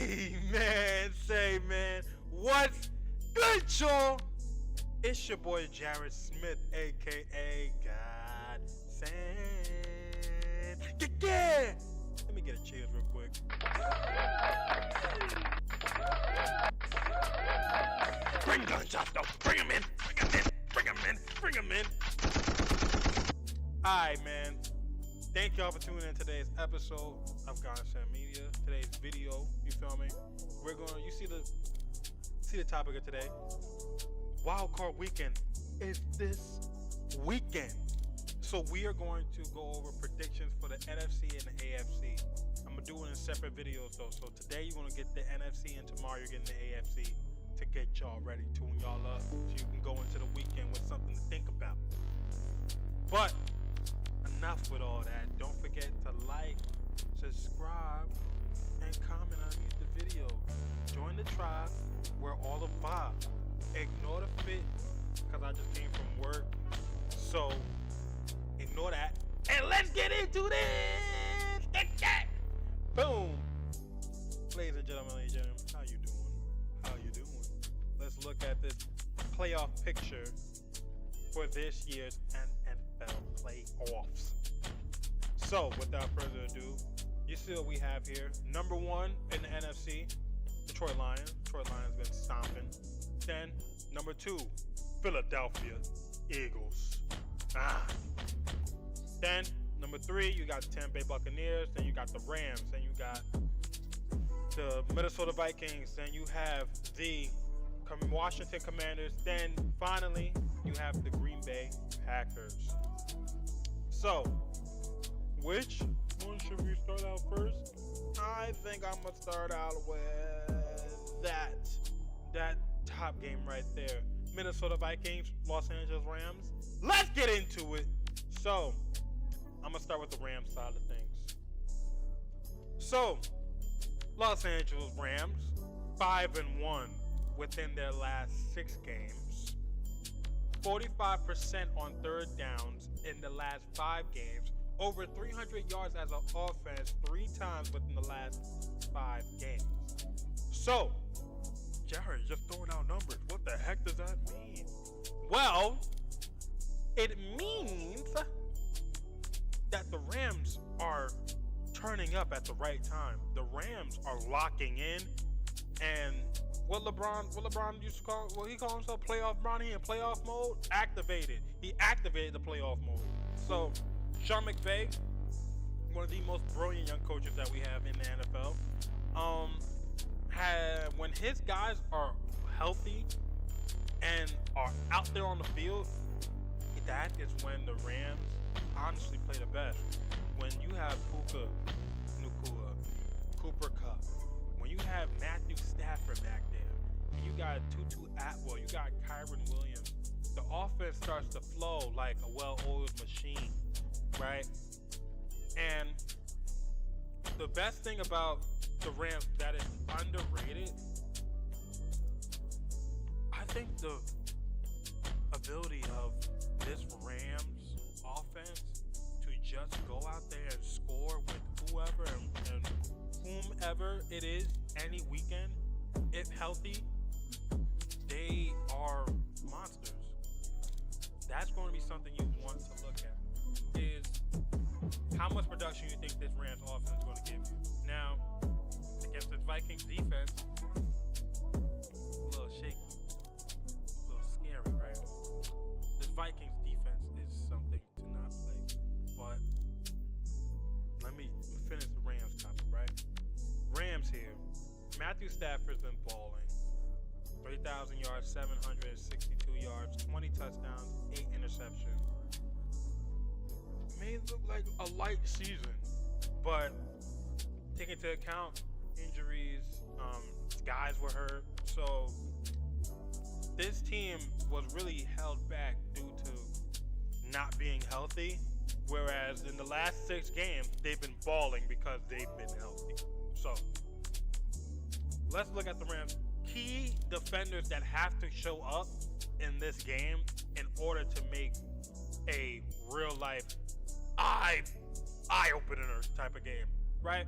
Say man, what's good, y'all? It's your boy Jared Smith, aka Godsent. Yeah. Let me get a cheers real quick. Bring gunshots though. Bring them in. Bring them in. Alright, man. Thank y'all for tuning in today's episode of Godsent Media. Today's video, you feel me? You see the topic of today. Wildcard weekend is this weekend. So we are going to go over predictions for the NFC and the AFC. I'm gonna do it in separate videos though. So today you're gonna get the NFC and tomorrow you're getting the AFC to get y'all ready, tune y'all up so you can go into the weekend with something to think about. But enough with all that. Don't forget to like, subscribe, and comment underneath the video. Join the tribe. We're all the vibe. Ignore the fit, because I just came from work. So, ignore that. And let's get into this! Boom! Ladies and gentlemen, how you doing? Let's look at this playoff picture for this year's NFL playoffs. So, without further ado, you see what we have here. Number one in the NFC, Detroit Lions. Detroit Lions been stomping. Then, number two, Philadelphia Eagles. Then, number three, you got the Tampa Bay Buccaneers. Then you got the Rams. Then you got the Minnesota Vikings. Then you have the Washington Commanders. Then, finally, you have the Green Bay Packers. So, which one should we start out first? I think I'm going to start out with that top game right there. Minnesota Vikings, Los Angeles Rams. Let's get into it. So, I'm going to start with the Rams side of things. So, Los Angeles Rams, 5-1 within their last 6 games. 45% on third downs in the last 5 games. Over 300 yards as an offense 3 times within the last 5 games. So, Jared, just throwing out numbers. What the heck does that mean? Well, it means that the Rams are turning up at the right time. The Rams are locking in, and what LeBron used to call, he called himself playoff Bronny in playoff mode, activated. He activated the playoff mode. So, Sean McVay, one of the most brilliant young coaches that we have in the NFL, when his guys are healthy and are out there on the field, that is when the Rams honestly play the best. When you have Puka Nacua, Cooper Kupp, when you have Matthew Stafford back there, and you got Tutu Atwell, you got Kyron Williams, the offense starts to flow like a well-oiled machine, right? And the best thing about the Rams that is underrated, I think the ability of this Rams offense to just go out there and score with whoever and whomever it is any weekend, if healthy, they are monsters. That's going to be something you want to look at, is how much production you think this Rams offense is going to give you. Now, against the Vikings defense, a little shaky, a little scary, right? This Vikings defense is something to not play. But let me finish the Rams topic, right? Rams here. Matthew Stafford's been balling. 3,000 yards, 762 yards, 20 touchdowns, 8 interceptions. May look like a light season, but take into account injuries, guys were hurt, so this team was really held back due to not being healthy, whereas in the last 6 games, they've been balling because they've been healthy. So, let's look at the Rams. Key defenders that have to show up in this game in order to make a real life eye-opener type of game, right?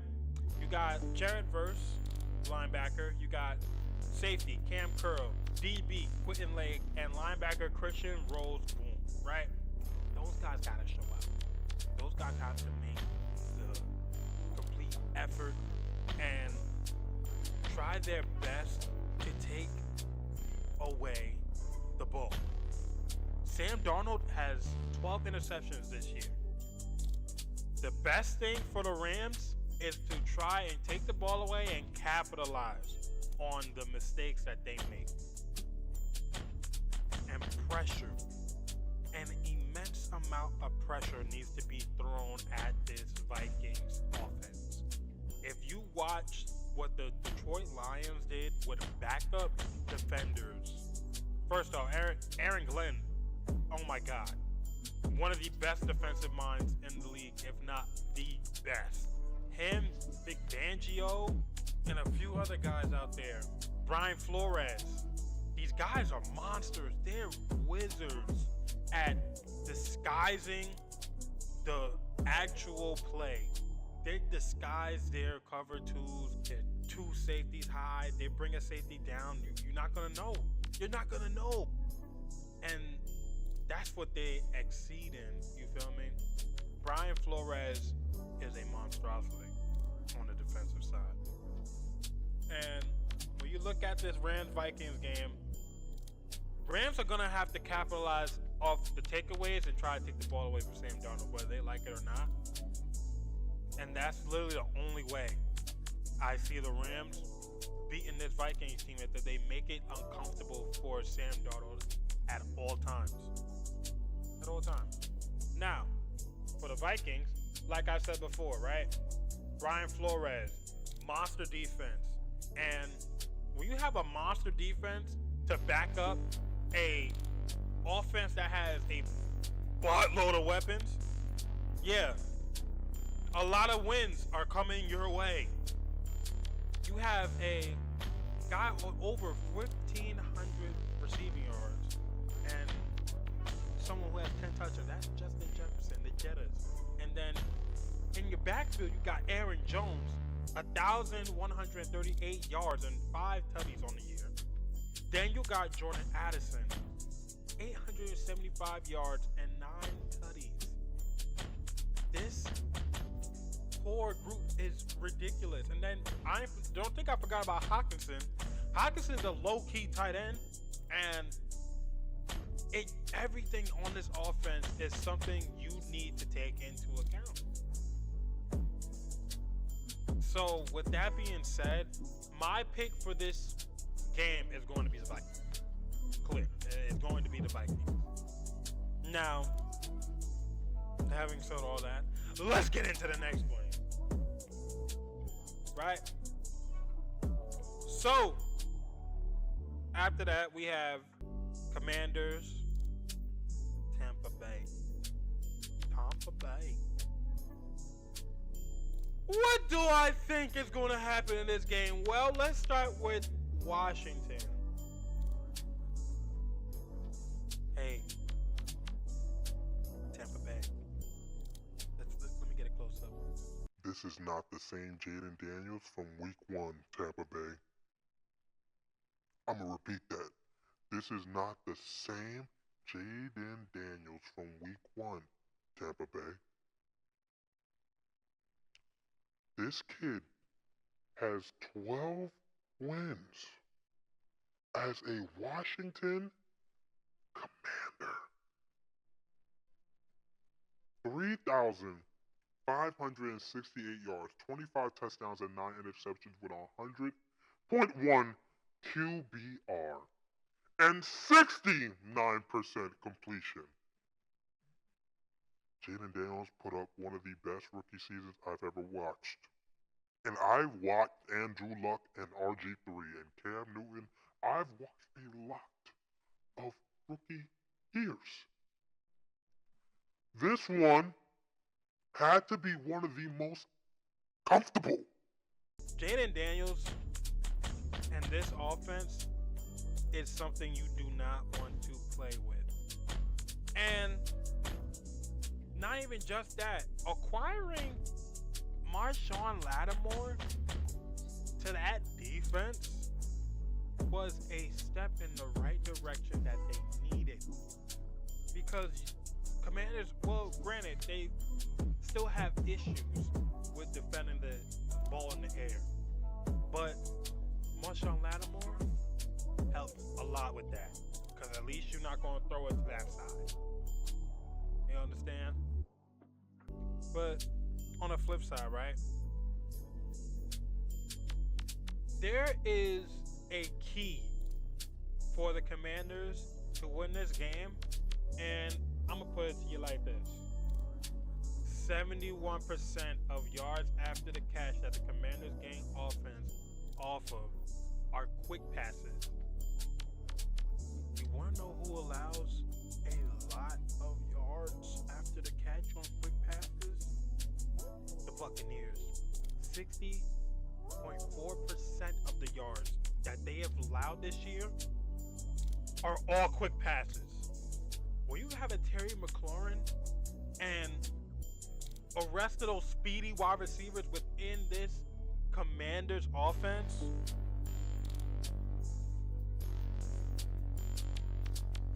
You got Jared Verse, linebacker. You got safety, Cam Curl, DB, Quentin Lake, and linebacker Christian Rose Boom, right? Those guys gotta show up. Those guys have to make the complete effort and try their best to take away the ball. Sam Darnold has 12 interceptions this year. The best thing for the Rams is to try and take the ball away and capitalize on the mistakes that they make. And pressure. An immense amount of pressure needs to be thrown at this Vikings offense. If you watch what the Detroit Lions did with backup defenders, first off, Aaron Glenn, oh my God. One of the best defensive minds in the league, if not the best. Him, Vic Fangio, and a few other guys out there. Brian Flores. These guys are monsters. They're wizards at disguising the actual play. They disguise their cover twos, their two safeties high. They bring a safety down. You're not going to know. You're not going to know. And that's what they exceed in, you feel me? Brian Flores is a monstrosity on the defensive side. And when you look at this Rams-Vikings game, Rams are going to have to capitalize off the takeaways and try to take the ball away from Sam Darnold, whether they like it or not. And that's literally the only way I see the Rams beating this Vikings team, is that they make it uncomfortable for Sam Darnold at all times. At all times. Now, for the Vikings, like I said before, right? Brian Flores, monster defense. And when you have a monster defense to back up a offense that has a buttload of weapons, yeah, a lot of wins are coming your way. You have a guy with over 1,500 receiving yards and someone who has 10 touchdowns. That's Justin Jefferson, the Jettas. And then in your backfield, you got Aaron Jones, 1,138 yards and 5 tutties on the year. Then you got Jordan Addison, 875 yards and 9 tutties. This poor group is ridiculous. And then I don't think I forgot about Hawkinson. Hawkinson's a low-key tight end, and everything on this offense is something you need to take into account. So with that being said, my pick for this game is going to be the Vikings. Clear. It's going to be the Vikings. Now, having said all that, let's get into the next one. Right? So, after that, we have Commanders, Tampa Bay. Tampa Bay. What do I think is going to happen in this game? Well, let's start with Washington. Hey, Tampa Bay. Let me get a close up. This is not the same Jaden Daniels from week 1, Tampa Bay. I'm going to repeat that. This is not the same Jaden Daniels from week 1, Tampa Bay. This kid has 12 wins as a Washington Commander. 3,568 yards, 25 touchdowns, and 9 interceptions with 100.1 QBR and 69% completion. Jaden Daniels put up one of the best rookie seasons I've ever watched. And I've watched Andrew Luck and RG3 and Cam Newton. I've watched a lot of rookie years. This one had to be one of the most comfortable. Jaden Daniels and this offense is something you do not want to play with. And not even just that, acquiring Marshawn Lattimore to that defense step in the right direction that they needed. Because Commanders, well, granted, they still have issues with defending the ball in the air. But Marshawn Lattimore helped a lot with that. Because at least you're not going to throw it to that side. You understand? But on the flip side, right? There is a key for the Commanders to win this game. And I'm going to put it to you like this. 71% of yards after the catch that the Commanders gain offense off of are quick passes. You want to know who allows a lot of yards after the catch on quick passes? The Buccaneers. 60.4% of the yards that they have allowed this year are all quick passes. When you have a Terry McLaurin and a rest of those speedy wide receivers within this Commanders offense,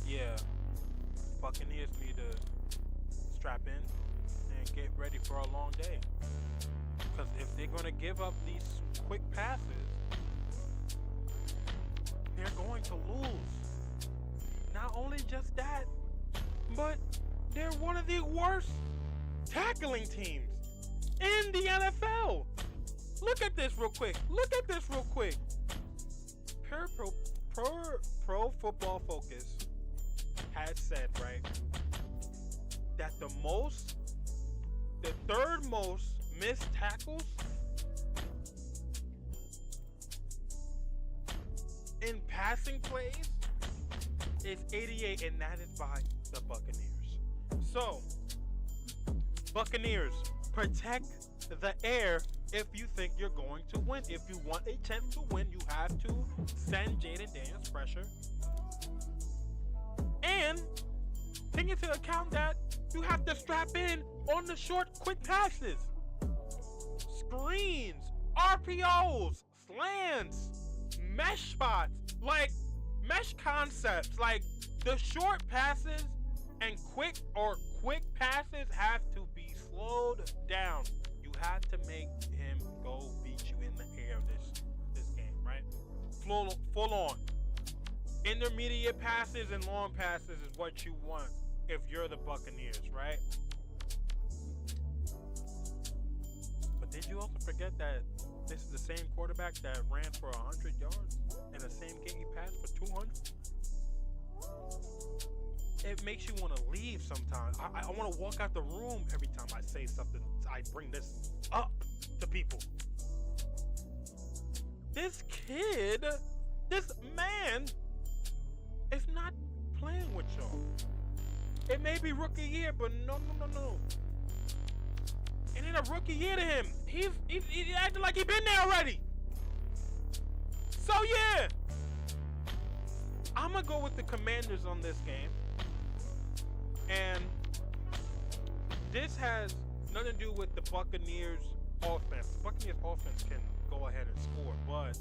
yeah, Buccaneers need to strap in and get ready for a long day. Because if they're going to give up these quick passes, they're going to lose. Not only just that, but they're one of the worst tackling teams in the NFL. Look at this real quick. Pro Football Focus has said, right, that the third most missed tackles in passing plays is 88, and that is by the Buccaneers. So, Buccaneers, protect the air if you think you're going to win. If you want a chance to win, you have to send Jaden Daniels pressure. And take into account that you have to strap in on the short, quick passes. Screens, RPOs, slants, mesh spots, like mesh concepts, like the short passes and quick passes have to be slowed down. You have to make him go beat you in the air this game, right? Full on. Intermediate passes and long passes is what you want if you're the Buccaneers, right? But did you also forget that this is the same quarterback that ran for 100 yards and the same game he passed for 200? It makes you want to leave sometimes. I want to walk out the room every time I say something. I bring this up to people. This man is not playing with y'all. It may be rookie year, but no. And in a rookie year to him, he's acting like he been there already. So yeah, I'm gonna go with the Commanders on this game. And this has nothing to do with the Buccaneers offense. The Buccaneers offense can go ahead and score, but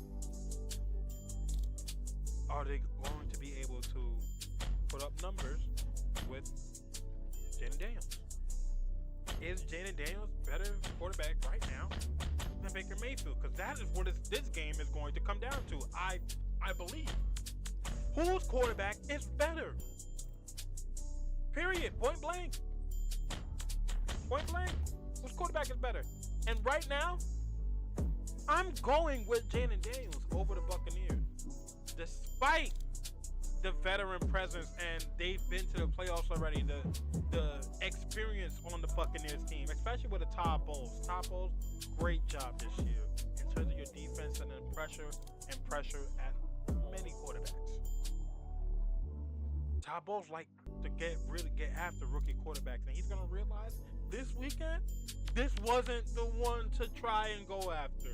are they going to be able to put up numbers with Jaden Daniels? Is Jaden Daniels better quarterback right now than Baker Mayfield? Because that is what this game is going to come down to. I believe. Whose quarterback is better? Period. Point blank. Whose quarterback is better? And right now, I'm going with Jaden Daniels over the Buccaneers. Despite the veteran presence, and they've been to the playoffs already, the experience on the Buccaneers team, especially with the Todd Bowles. Todd Bowles, great job this year in terms of your defense and then pressure at many quarterbacks. Todd Bowles like to really get after rookie quarterbacks, and he's gonna realize this weekend this wasn't the one to try and go after.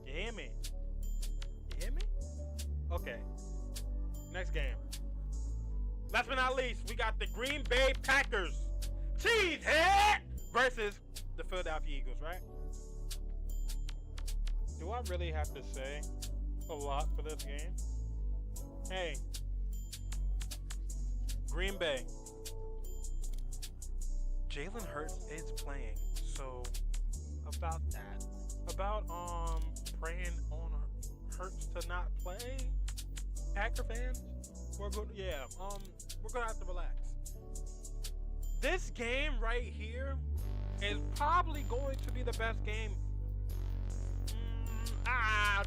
You hear me? Okay. Next game. Last but not least, we got the Green Bay Packers Cheesehead versus the Philadelphia Eagles, right? Do I really have to say a lot for this game. Hey, Green Bay. Jalen Hurts is playing, so about that. About praying on Hurts to not play. Packer fans, we're gonna have to relax. This game right here is probably going to be the best game.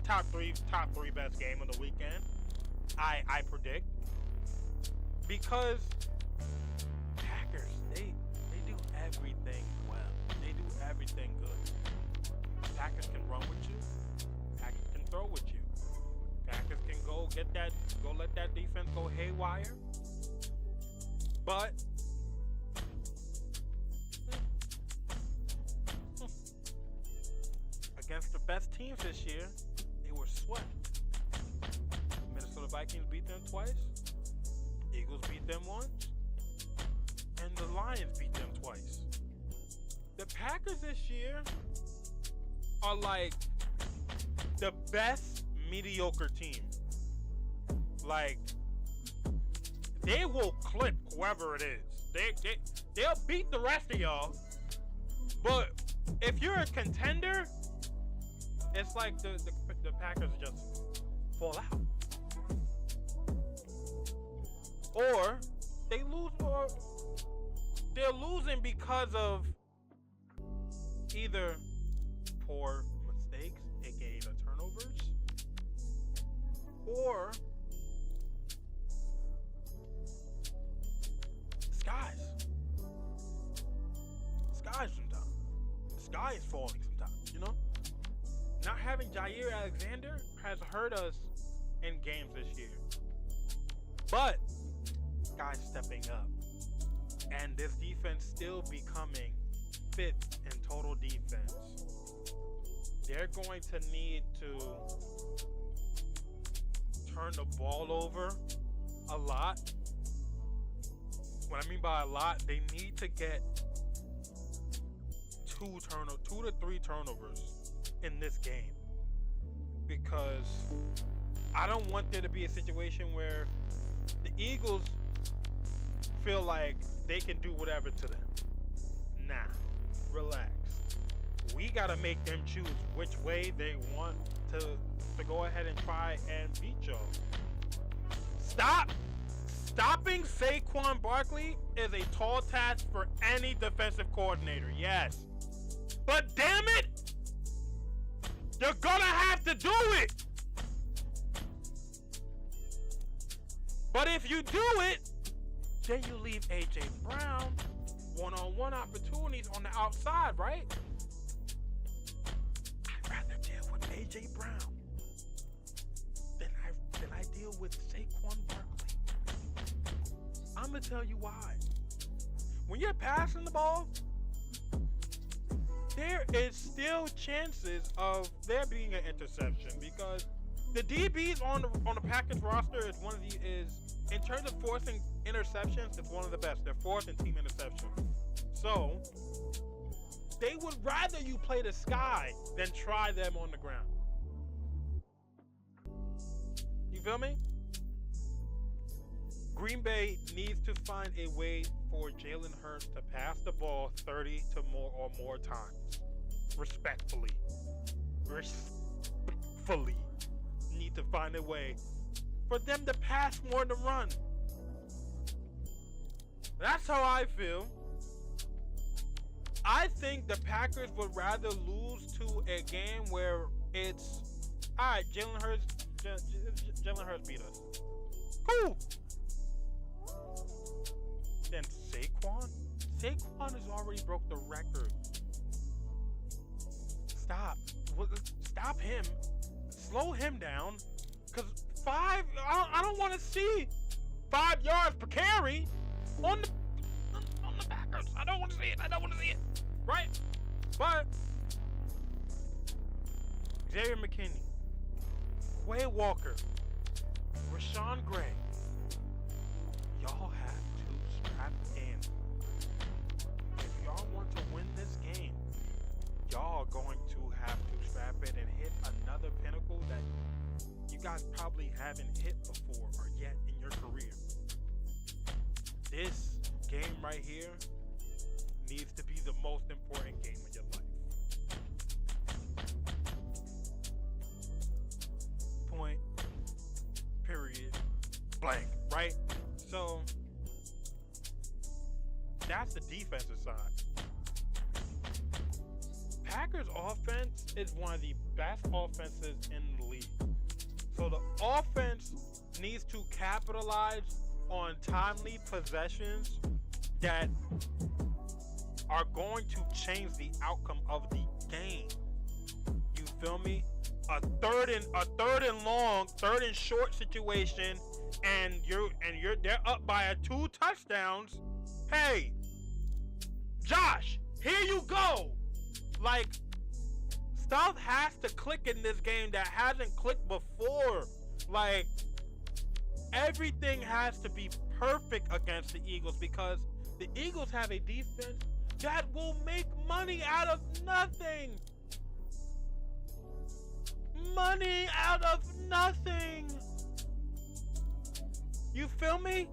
Top three best game of the weekend. I predict, because Packers they do everything well. They do everything good. Packers can run with you. Packers can throw with you. Packers can go let that defense go haywire. But against the best teams this year, they were swept. Minnesota Vikings beat them twice. Eagles beat them once. And the Lions beat them twice. The Packers this year are like the best mediocre team. Like, they will clip whoever it is. They'll beat the rest of y'all. But if you're a contender, it's like the Packers just fall out. Or they lose, or they're losing because of either poor mistakes, aka the turnovers, or skies sometimes. The sky is falling sometimes, you know? Not having Jair Alexander has hurt us in games this year. But guys stepping up. And this defense still becoming fifth in total defense. They're going to need to turn the ball over a lot. What I mean by a lot, they need to get 2 to 3 turnovers in this game, because I don't want there to be a situation where the Eagles feel like they can do whatever to them. Nah, relax. We gotta make them choose which way they want to go ahead and try and beat y'all. Stopping Saquon Barkley is a tall task for any defensive coordinator, yes. But damn it, you're gonna have to do it. But if you do it, then you leave A.J. Brown one-on-one opportunities on the outside, right? I'd rather deal with A.J. Brown than I deal with Saquon Barkley. I'm gonna tell you why. When you're passing the ball, there is still chances of there being an interception, because the DBs on the Packers roster is in terms of forcing interceptions, it's one of the best. They're fourth in team interception. So they would rather you play the sky than try them on the ground. You feel me? Green Bay needs to find a way for Jalen Hurts to pass the ball 30 to more times. Respectfully. Need to find a way for them to pass more than run. That's how I feel. I think the Packers would rather lose to a game where it's, all right, Jalen Hurts beat us. Cool. Then Saquon has already broke the record. Stop him. Slow him down. Because I don't want to see 5 yards per carry on the Packers. I don't want to see it. Right? But Xavier McKinney, Quay Walker, Rashawn Gray, y'all have to strap in. If y'all want to win this game, y'all are going to have to strap in and hit another pinnacle that you guys probably haven't hit before or yet in your career. This game right here needs to be the most important game of your life. Point, period, blank, right? So that's the defensive side. Packers offense is one of the best offenses in the league. So the offense needs to capitalize on timely possessions that are going to change the outcome of the game. You feel me? A third and long, third and short situation, and they're up by 2 touchdowns. Hey, Josh, here you go. Like, stuff has to click in this game that hasn't clicked before. Like, everything has to be perfect against the Eagles because the Eagles have a defense that will make money out of nothing. Money out of nothing. You feel me?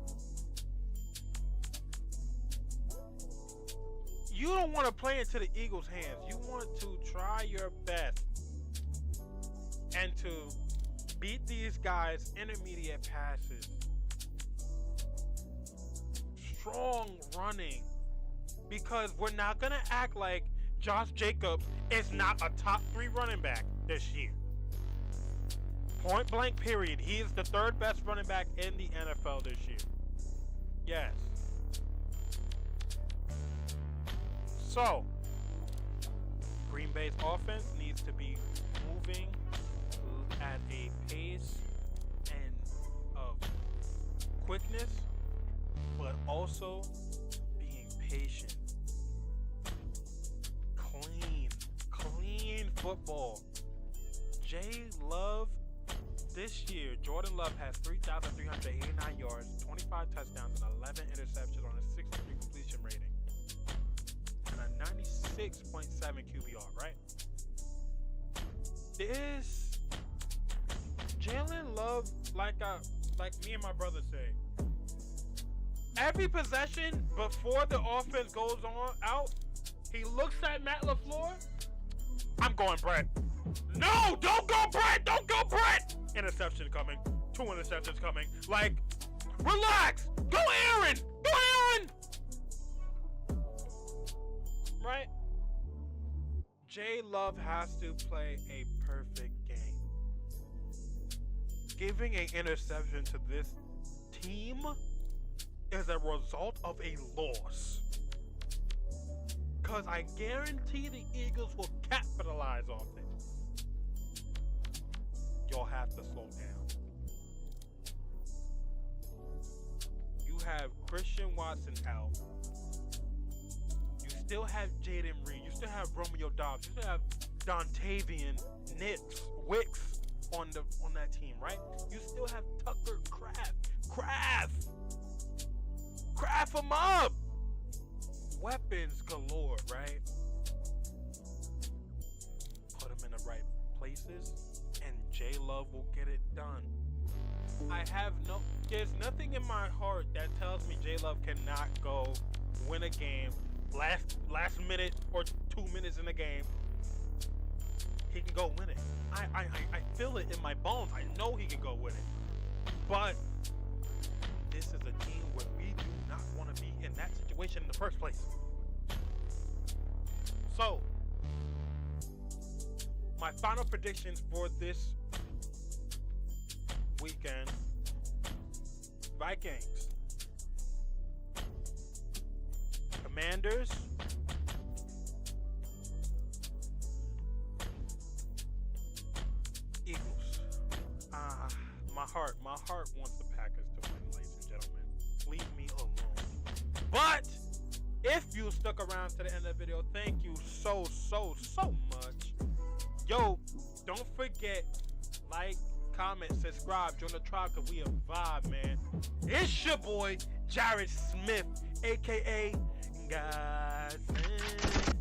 You don't want to play into the Eagles' hands. You want to try your best and to beat these guys' intermediate passes. Strong running. Because we're not going to act like Josh Jacobs is not a top 3 running back this year. Point blank period. He is the 3rd best running back in the NFL this year. Yes. So, Green Bay's offense needs to be moving at a pace and of quickness, but also being patient. Clean football. Jay Love, this year, Jordan Love has 3,389 yards, 25 touchdowns, and 11 interceptions on a 63 completion rating. And a 96.7 QBR, right? Is Jalen Love, like me and my brother say, every possession before the offense goes out, he looks at Matt LaFleur. I'm going Brett. No, don't go Brett. Don't go Brett. Interception coming. 2 interceptions coming. Like, relax. Go Aaron. Go Aaron. Right? Jay Love has to play a perfect game. Giving an interception to this team is a result of a loss. Because I guarantee the Eagles will capitalize off it. Y'all have to slow down. You have Christian Watson out. You still have Jaden Reed. You still have Romeo Dobbs. You still have Dontavian Wicks on that team, right? You still have Tucker Kraft him up. Weapons galore, right? Put them in the right places, and J Love will get it done. There's nothing in my heart that tells me J Love cannot go win a game last minute or 2 minutes in the game. He can go win it. I feel it in my bones. I know he can go win it. But this is a team where we do not want to be in that situation in the first place. So, my final predictions for this weekend: Vikings, Commanders, Eagles. My heart wants the Packers to win, ladies and gentlemen. Leave me alone. But if you stuck around to the end of the video, thank you so much. Yo, don't forget, like, comment, subscribe, join the tribe, cause we a vibe, man. It's your boy, Jared Smith, aka Godsent.